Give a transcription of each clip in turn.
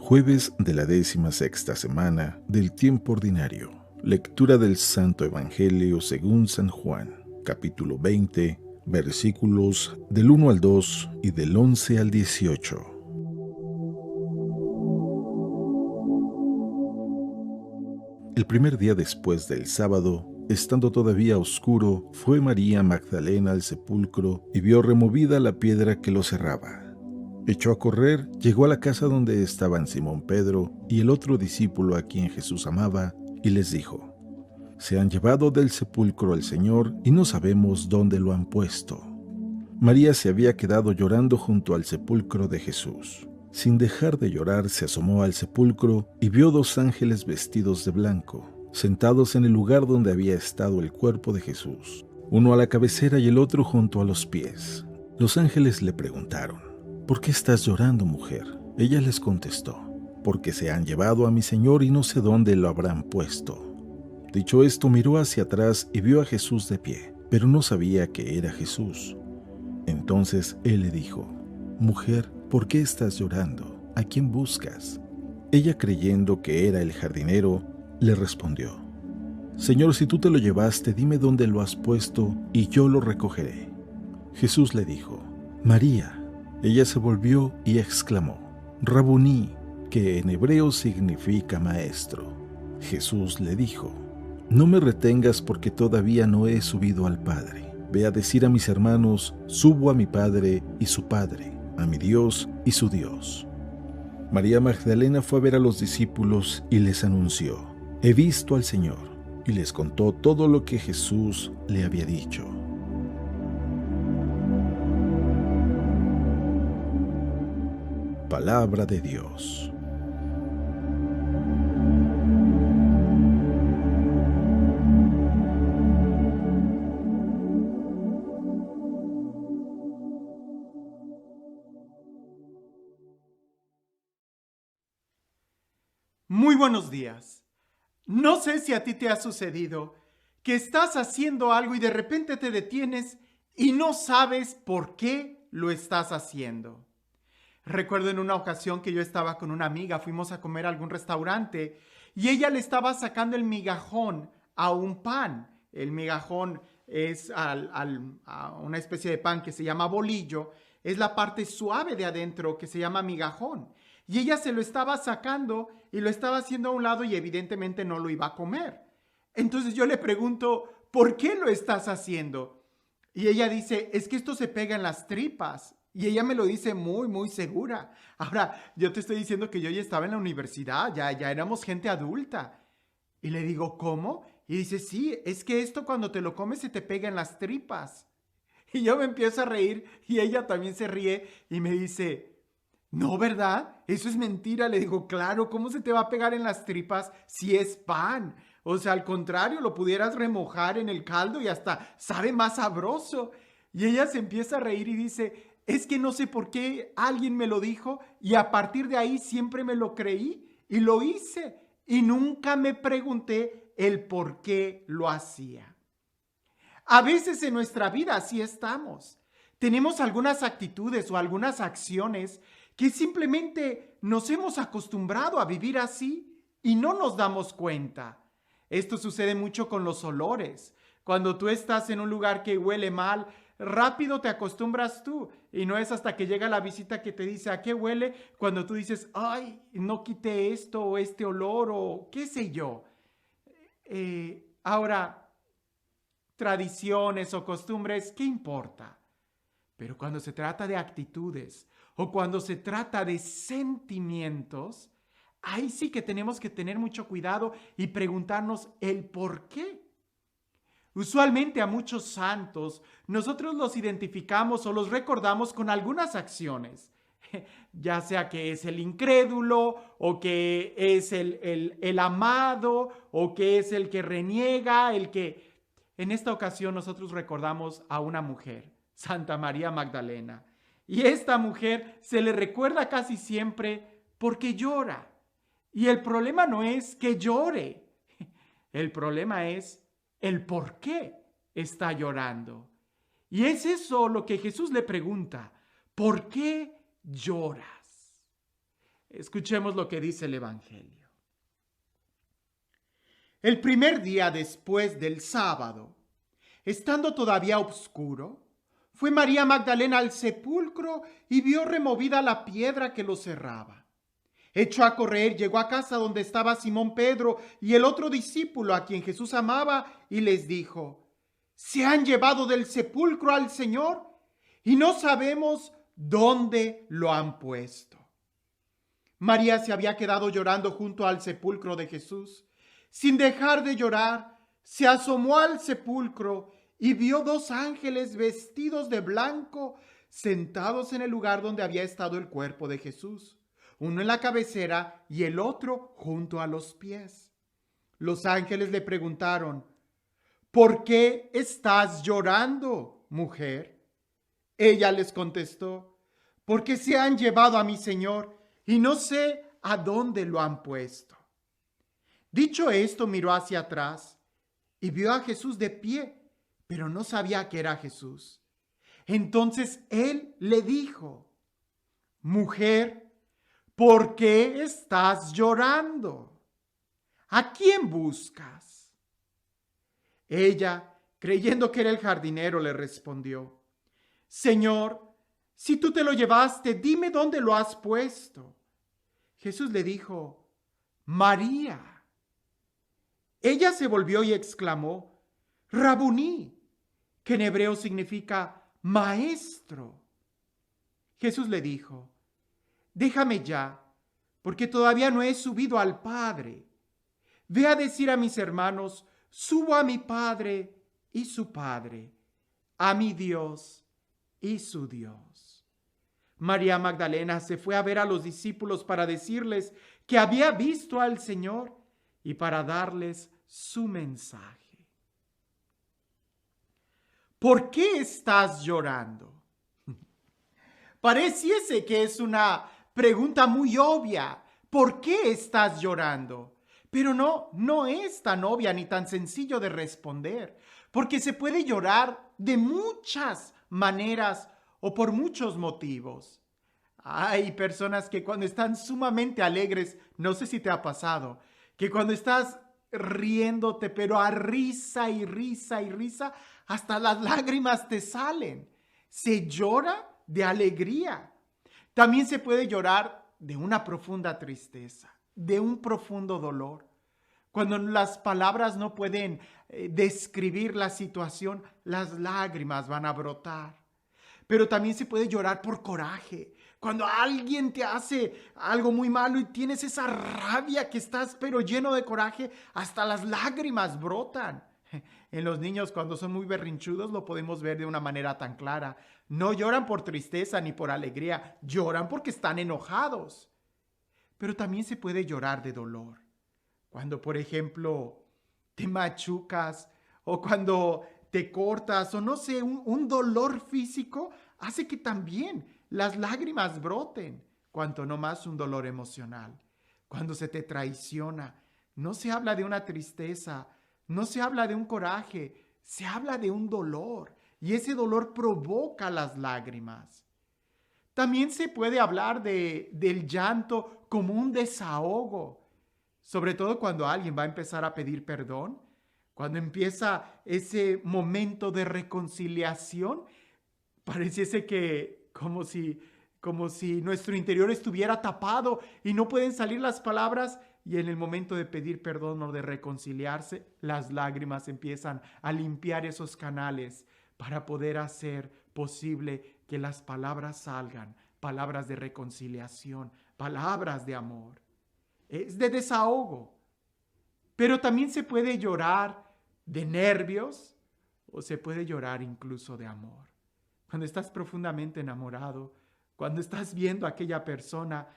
Jueves de la 16ª semana del tiempo ordinario. Lectura del Santo Evangelio según San Juan, capítulo 20, versículos del 1 al 2 y del 11 al 18. El primer día después del sábado, estando todavía oscuro, fue María Magdalena al sepulcro y vio removida la piedra que lo cerraba. Echó a correr, llegó a la casa donde estaban Simón Pedro y el otro discípulo a quien Jesús amaba, y les dijo: «Se han llevado del sepulcro al Señor y no sabemos dónde lo han puesto». María se había quedado llorando junto al sepulcro de Jesús. Sin dejar de llorar, se asomó al sepulcro y vio 2 ángeles vestidos de blanco, sentados en el lugar donde había estado el cuerpo de Jesús, uno a la cabecera y el otro junto a los pies. Los ángeles le preguntaron: «¿Por qué estás llorando, mujer?». Ella les contestó: «Porque se han llevado a mi Señor y no sé dónde lo habrán puesto». Dicho esto, miró hacia atrás y vio a Jesús de pie, pero no sabía que era Jesús. Entonces él le dijo: «Mujer, ¿por qué estás llorando? ¿A quién buscas?». Ella, creyendo que era el jardinero, le respondió: «Señor, si tú te lo llevaste, dime dónde lo has puesto y yo lo recogeré». Jesús le dijo: «María». Ella se volvió y exclamó: «Rabuní», que en hebreo significa maestro. Jesús le dijo: «No me retengas porque todavía no he subido al Padre. Ve a decir a mis hermanos: subo a mi Padre y su Padre, a mi Dios y su Dios». María Magdalena fue a ver a los discípulos y les anunció: «He visto al Señor», y les contó todo lo que Jesús le había dicho. Palabra de Dios. Muy buenos días. No sé si a ti te ha sucedido que estás haciendo algo y de repente te detienes y no sabes por qué lo estás haciendo. Recuerdo en una ocasión que yo estaba con una amiga, fuimos a comer a algún restaurante y ella le estaba sacando el migajón a un pan. El migajón es a una especie de pan que se llama bolillo, es la parte suave de adentro que se llama migajón. Y ella se lo estaba sacando y lo estaba haciendo a un lado y evidentemente no lo iba a comer. Entonces yo le pregunto: ¿por qué lo estás haciendo? Y ella dice: es que esto se pega en las tripas. Y ella me lo dice muy, muy segura. Ahora, yo te estoy diciendo que yo ya estaba en la universidad, ya éramos gente adulta. Y le digo: ¿cómo? Y dice: sí, es que esto cuando te lo comes se te pega en las tripas. Y yo me empiezo a reír y ella también se ríe y me dice: no, ¿verdad? Eso es mentira. Le digo: claro, ¿cómo se te va a pegar en las tripas si es pan? O sea, al contrario, lo pudieras remojar en el caldo y hasta sabe más sabroso. Y ella se empieza a reír y dice: es que no sé por qué alguien me lo dijo y a partir de ahí siempre me lo creí y lo hice y nunca me pregunté el por qué lo hacía. A veces en nuestra vida así estamos. Tenemos algunas actitudes o algunas acciones que simplemente nos hemos acostumbrado a vivir así y no nos damos cuenta. Esto sucede mucho con los olores. Cuando tú estás en un lugar que huele mal, rápido te acostumbras tú y no es hasta que llega la visita que te dice: ¿a qué huele? Cuando tú dices: ay, no quité esto o este olor o qué sé yo. Ahora, tradiciones o costumbres, ¿qué importa? Pero cuando se trata de actitudes o cuando se trata de sentimientos, ahí sí que tenemos que tener mucho cuidado y preguntarnos el por qué. Usualmente a muchos santos nosotros los identificamos o los recordamos con algunas acciones, ya sea que es el incrédulo o que es el amado o que es el que reniega, el que... En esta ocasión nosotros recordamos a una mujer, Santa María Magdalena. Y esta mujer se le recuerda casi siempre porque llora. Y el problema no es que llore, el problema es el por qué está llorando. Y es eso lo que Jesús le pregunta: ¿por qué lloras? Escuchemos lo que dice el Evangelio. El primer día después del sábado, estando todavía oscuro, fue María Magdalena al sepulcro y vio removida la piedra que lo cerraba. Echó a correr, llegó a casa donde estaba Simón Pedro y el otro discípulo a quien Jesús amaba y les dijo: «Se han llevado del sepulcro al Señor y no sabemos dónde lo han puesto». María se había quedado llorando junto al sepulcro de Jesús. Sin dejar de llorar, se asomó al sepulcro y vio dos ángeles vestidos de blanco sentados en el lugar donde había estado el cuerpo de Jesús, uno en la cabecera y el otro junto a los pies. Los ángeles le preguntaron: «¿Por qué estás llorando, mujer?». Ella les contestó: «Porque se han llevado a mi Señor y no sé a dónde lo han puesto». Dicho esto, miró hacia atrás y vio a Jesús de pie, pero no sabía que era Jesús. Entonces él le dijo: «Mujer, ¿por qué estás llorando? ¿A quién buscas?». Ella, creyendo que era el jardinero, le respondió: «Señor, si tú te lo llevaste, dime dónde lo has puesto». Jesús le dijo: «María». Ella se volvió y exclamó: «Rabuní», que en hebreo significa maestro. Jesús le dijo: «Déjame ya, porque todavía no he subido al Padre. Ve a decir a mis hermanos: subo a mi Padre y su Padre, a mi Dios y su Dios». María Magdalena se fue a ver a los discípulos para decirles que había visto al Señor y para darles su mensaje. ¿Por qué estás llorando? Pareciese que es una pregunta muy obvia. ¿Por qué estás llorando? Pero no es tan obvia ni tan sencillo de responder, porque se puede llorar de muchas maneras o por muchos motivos. Hay personas que cuando están sumamente alegres, no sé si te ha pasado, que cuando estás riéndote, pero a risa y risa y risa, hasta las lágrimas te salen. Se llora de alegría. También se puede llorar de una profunda tristeza, de un profundo dolor. Cuando las palabras no pueden describir la situación, las lágrimas van a brotar. Pero también se puede llorar por coraje. Cuando alguien te hace algo muy malo y tienes esa rabia que estás pero lleno de coraje, hasta las lágrimas brotan. En los niños, cuando son muy berrinchudos, lo podemos ver de una manera tan clara. No lloran por tristeza ni por alegría, lloran porque están enojados. Pero también se puede llorar de dolor. Cuando, por ejemplo, te machucas o cuando te cortas o no sé, un dolor físico hace que también las lágrimas broten, cuanto no más un dolor emocional. Cuando se te traiciona, no se habla de una tristeza, no se habla de un coraje, se habla de un dolor y ese dolor provoca las lágrimas. También se puede hablar del llanto como un desahogo, sobre todo cuando alguien va a empezar a pedir perdón, cuando empieza ese momento de reconciliación, pareciese que como si nuestro interior estuviera tapado y no pueden salir las palabras, y en el momento de pedir perdón o de reconciliarse, las lágrimas empiezan a limpiar esos canales para poder hacer posible que las palabras salgan, palabras de reconciliación, palabras de amor. Es de desahogo. Pero también se puede llorar de nervios o se puede llorar incluso de amor. Cuando estás profundamente enamorado, cuando estás viendo a aquella persona,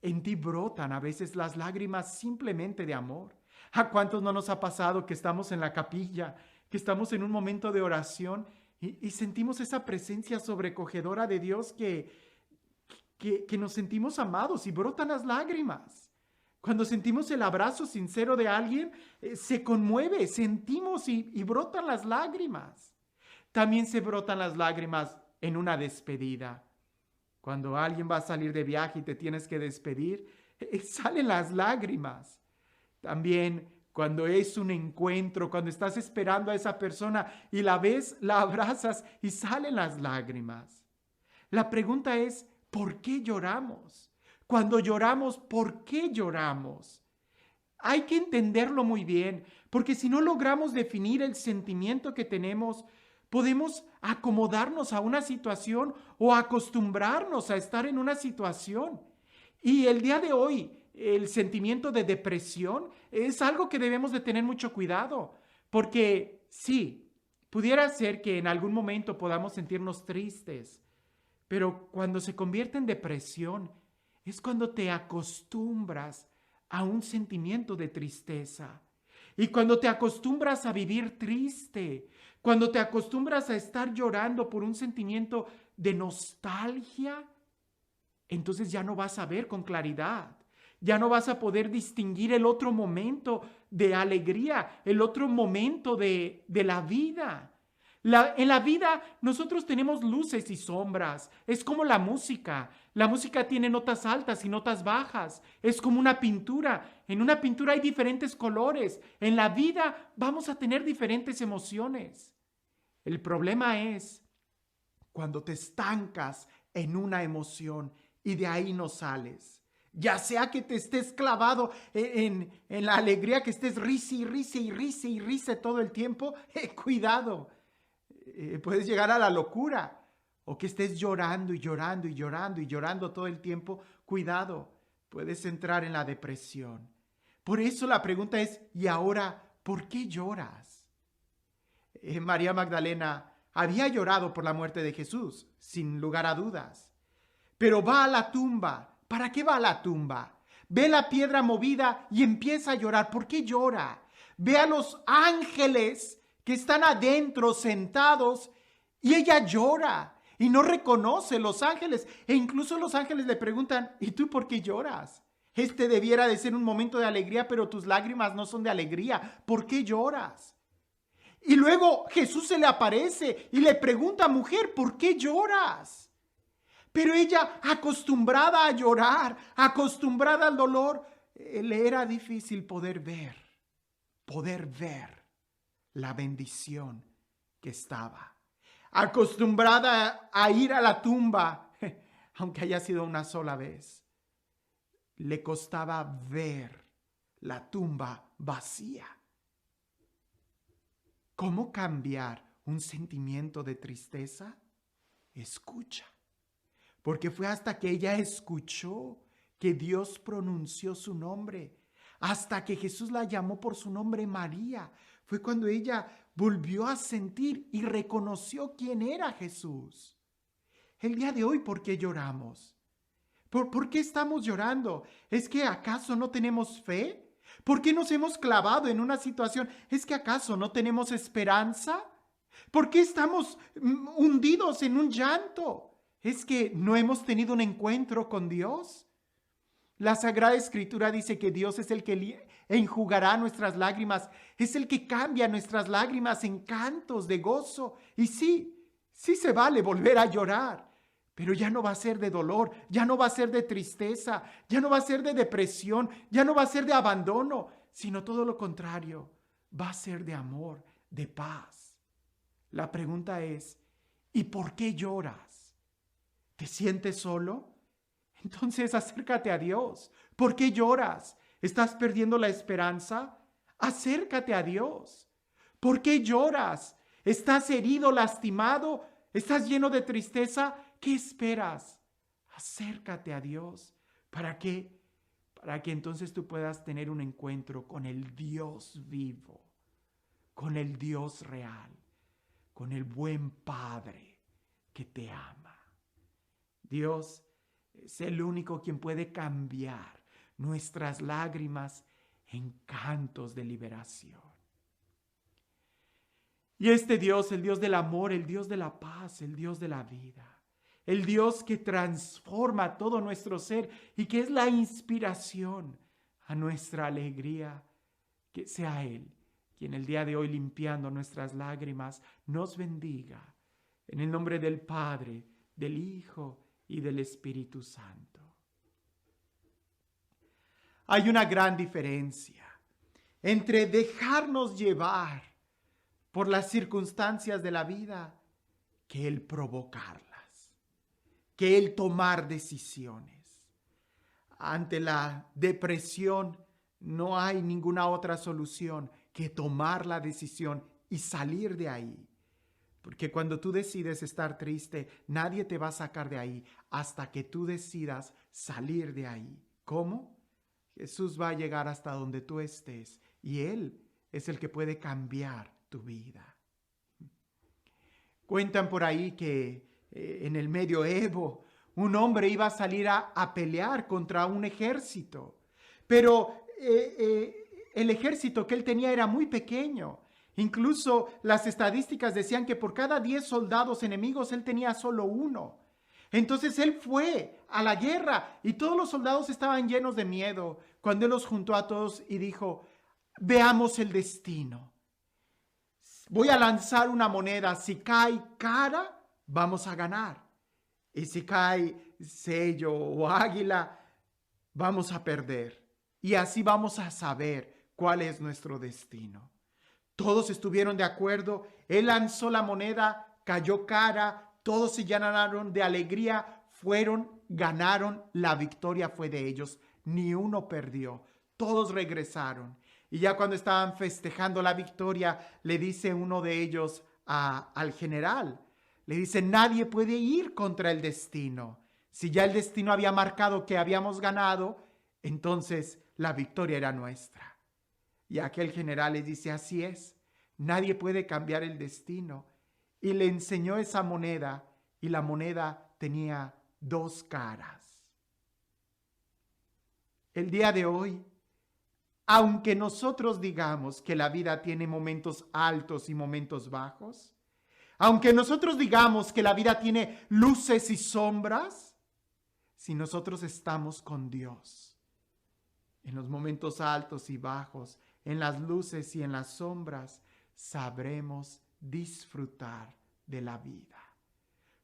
en ti brotan a veces las lágrimas simplemente de amor. ¿A cuántos no nos ha pasado que estamos en la capilla, que estamos en un momento de oración y sentimos esa presencia sobrecogedora de Dios que nos sentimos amados y brotan las lágrimas? Cuando sentimos el abrazo sincero de alguien, se conmueve, sentimos y brotan las lágrimas. También se brotan las lágrimas en una despedida. Cuando alguien va a salir de viaje y te tienes que despedir, salen las lágrimas. También cuando es un encuentro, cuando estás esperando a esa persona y la ves, la abrazas y salen las lágrimas. La pregunta es, ¿por qué lloramos? Cuando lloramos, ¿por qué lloramos? Hay que entenderlo muy bien, porque si no logramos definir el sentimiento que tenemos, podemos acomodarnos a una situación o acostumbrarnos a estar en una situación. Y el día de hoy, el sentimiento de depresión es algo que debemos de tener mucho cuidado, porque sí, pudiera ser que en algún momento podamos sentirnos tristes, pero cuando se convierte en depresión es cuando te acostumbras a un sentimiento de tristeza. Y cuando te acostumbras a vivir triste, cuando te acostumbras a estar llorando por un sentimiento de nostalgia, entonces ya no vas a ver con claridad. Ya no vas a poder distinguir el otro momento de alegría, el otro momento de la vida. En la vida nosotros tenemos luces y sombras. Es como la música. La música tiene notas altas y notas bajas. Es como una pintura. En una pintura hay diferentes colores. En la vida vamos a tener diferentes emociones. El problema es cuando te estancas en una emoción y de ahí no sales. Ya sea que te estés clavado en la alegría, que estés risa y risa y risa y risa todo el tiempo, cuidado. Puedes llegar a la locura. O que estés llorando y llorando y llorando y llorando todo el tiempo, cuidado, puedes entrar en la depresión. Por eso la pregunta es, ¿y ahora por qué lloras? María Magdalena había llorado por la muerte de Jesús, sin lugar a dudas. Pero va a la tumba. ¿Para qué va a la tumba? Ve la piedra movida y empieza a llorar. ¿Por qué llora? Ve a los ángeles que están adentro sentados y ella llora y no reconoce los ángeles. E incluso los ángeles le preguntan, ¿y tú por qué lloras? Este debiera de ser un momento de alegría, pero tus lágrimas no son de alegría. ¿Por qué lloras? Y luego Jesús se le aparece y le pregunta, mujer, ¿por qué lloras? Pero ella, acostumbrada a llorar, acostumbrada al dolor, le era difícil poder ver la bendición que estaba. Acostumbrada a ir a la tumba, aunque haya sido una sola vez, le costaba ver la tumba vacía. ¿Cómo cambiar un sentimiento de tristeza? Escucha. Porque fue hasta que ella escuchó que Dios pronunció su nombre, hasta que Jesús la llamó por su nombre María. Fue cuando ella volvió a sentir y reconoció quién era Jesús. El día de hoy, ¿por qué lloramos? ¿Por qué estamos llorando? ¿Es que acaso no tenemos fe? ¿Por qué nos hemos clavado en una situación? ¿Es que acaso no tenemos esperanza? ¿Por qué estamos hundidos en un llanto? ¿Es que no hemos tenido un encuentro con Dios? La Sagrada Escritura dice que Dios es el que enjugará nuestras lágrimas, es el que cambia nuestras lágrimas en cantos de gozo. Y sí se vale volver a llorar, pero ya no va a ser de dolor, ya no va a ser de tristeza, ya no va a ser de depresión, ya no va a ser de abandono, sino todo lo contrario, va a ser de amor, de paz. La pregunta es, ¿y por qué lloras? ¿Te sientes solo? Entonces acércate a Dios. ¿Por qué lloras? ¿Estás perdiendo la esperanza? Acércate a Dios. ¿Por qué lloras? ¿Estás herido, lastimado? ¿Estás lleno de tristeza? ¿Qué esperas? Acércate a Dios. ¿Para qué? Para que entonces tú puedas tener un encuentro con el Dios vivo, con el Dios real, con el buen Padre que te ama. Dios es el único quien puede cambiar nuestras lágrimas en cantos de liberación. Y este Dios, el Dios del amor, el Dios de la paz, el Dios de la vida, el Dios que transforma todo nuestro ser y que es la inspiración a nuestra alegría, que sea Él quien el día de hoy, limpiando nuestras lágrimas, nos bendiga. En el nombre del Padre, del Hijo y del Espíritu Santo. Hay una gran diferencia entre dejarnos llevar por las circunstancias de la vida que el provocarlas, que el tomar decisiones. Ante la depresión no hay ninguna otra solución que tomar la decisión y salir de ahí. Porque cuando tú decides estar triste, nadie te va a sacar de ahí hasta que tú decidas salir de ahí. ¿Cómo? Jesús va a llegar hasta donde tú estés y Él es el que puede cambiar tu vida. Cuentan por ahí que en el medioevo un hombre iba a salir a pelear contra un ejército, pero el ejército que él tenía era muy pequeño. Incluso las estadísticas decían que por cada 10 soldados enemigos él tenía solo uno. Entonces él fue a la guerra y todos los soldados estaban llenos de miedo cuando él los juntó a todos y dijo: veamos el destino. Voy a lanzar una moneda. Si cae cara, vamos a ganar. Y si cae sello o águila, vamos a perder. Y así vamos a saber cuál es nuestro destino. Todos estuvieron de acuerdo. Él lanzó la moneda, cayó cara. Todos se llenaron de alegría. Ganaron. La victoria fue de ellos. Ni uno perdió. Todos regresaron. Y ya cuando estaban festejando la victoria, le dice uno de ellos al general, le dice: nadie puede ir contra el destino. Si ya el destino había marcado que habíamos ganado, entonces la victoria era nuestra. Y aquel general le dice: así es, nadie puede cambiar el destino. Y le enseñó esa moneda, y la moneda tenía 2 caras. El día de hoy, aunque nosotros digamos que la vida tiene momentos altos y momentos bajos, aunque nosotros digamos que la vida tiene luces y sombras, si nosotros estamos con Dios, en los momentos altos y bajos, en las luces y en las sombras, sabremos disfrutar de la vida.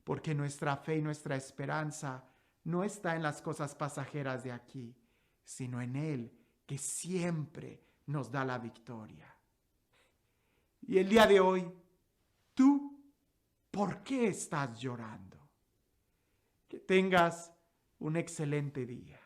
Porque nuestra fe y nuestra esperanza no está en las cosas pasajeras de aquí, sino en Él, que siempre nos da la victoria. Y el día de hoy, ¿tú por qué estás llorando? Que tengas un excelente día.